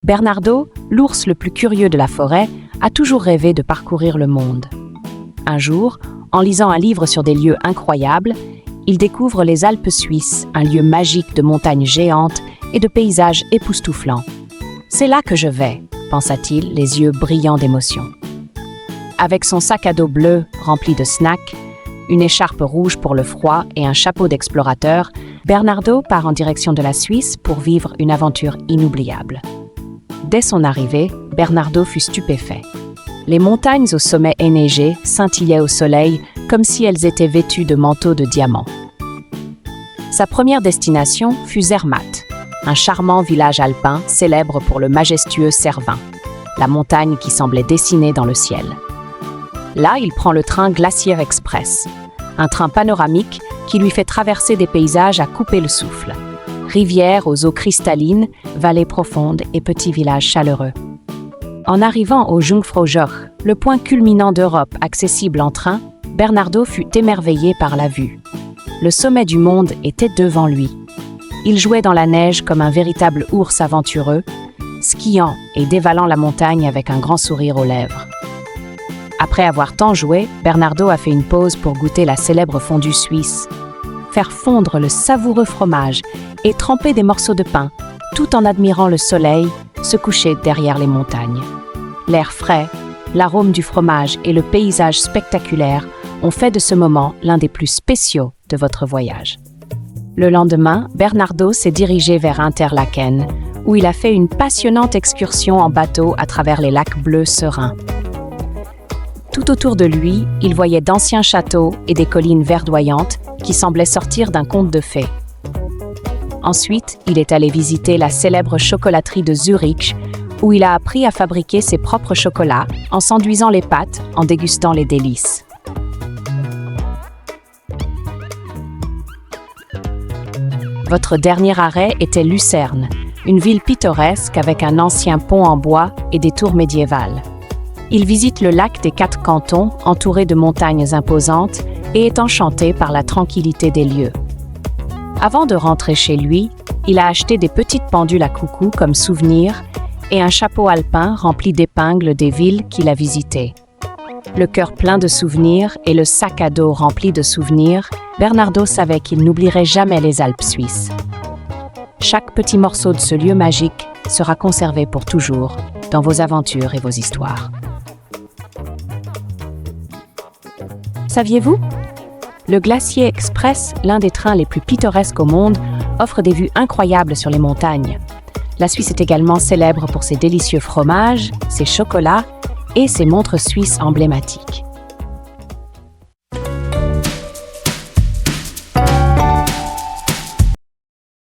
Bernardo, l'ours le plus curieux de la forêt, a toujours rêvé de parcourir le monde. Un jour, en lisant un livre sur des lieux incroyables, il découvre les Alpes suisses, un lieu magique de montagnes géantes et de paysages époustouflants. « C'est là que je vais », pensa-t-il, les yeux brillants d'émotion. Avec son sac à dos bleu rempli de snacks, une écharpe rouge pour le froid et un chapeau d'explorateur, Bernardo part en direction de la Suisse pour vivre une aventure inoubliable. Dès son arrivée, Bernardo fut stupéfait. Les montagnes au sommet enneigé scintillaient au soleil comme si elles étaient vêtues de manteaux de diamants. Sa première destination fut Zermatt, un charmant village alpin célèbre pour le majestueux Cervin, la montagne qui semblait dessinée dans le ciel. Là, il prend le train Glacier Express, un train panoramique qui lui fait traverser des paysages à couper le souffle. Rivières aux eaux cristallines, vallées profondes et petits villages chaleureux. En arrivant au Jungfraujoch, le point culminant d'Europe accessible en train, Bernardo fut émerveillé par la vue. Le sommet du monde était devant lui. Il jouait dans la neige comme un véritable ours aventureux, skiant et dévalant la montagne avec un grand sourire aux lèvres. Après avoir tant joué, Bernardo a fait une pause pour goûter la célèbre fondue suisse, faire fondre le savoureux fromage et tremper des morceaux de pain, tout en admirant le soleil se coucher derrière les montagnes. L'air frais, l'arôme du fromage et le paysage spectaculaire ont fait de ce moment l'un des plus spéciaux de votre voyage. Le lendemain, Bernardo s'est dirigé vers Interlaken, où il a fait une passionnante excursion en bateau à travers les lacs bleus sereins. Tout autour de lui, il voyait d'anciens châteaux et des collines verdoyantes qui semblaient sortir d'un conte de fées. Ensuite, il est allé visiter la célèbre chocolaterie de Zurich, où il a appris à fabriquer ses propres chocolats en s'enduisant les pâtes, en dégustant les délices. Votre dernier arrêt était Lucerne, une ville pittoresque avec un ancien pont en bois et des tours médiévales. Il visite le lac des 4 cantons, entouré de montagnes imposantes, et est enchanté par la tranquillité des lieux. Avant de rentrer chez lui, il a acheté des petites pendules à coucou comme souvenir et un chapeau alpin rempli d'épingles des villes qu'il a visitées. Le cœur plein de souvenirs et le sac à dos rempli de souvenirs, Bernardo savait qu'il n'oublierait jamais les Alpes suisses. Chaque petit morceau de ce lieu magique sera conservé pour toujours dans vos aventures et vos histoires. Saviez-vous ? Le Glacier Express, l'un des trains les plus pittoresques au monde, offre des vues incroyables sur les montagnes. La Suisse est également célèbre pour ses délicieux fromages, ses chocolats et ses montres suisses emblématiques.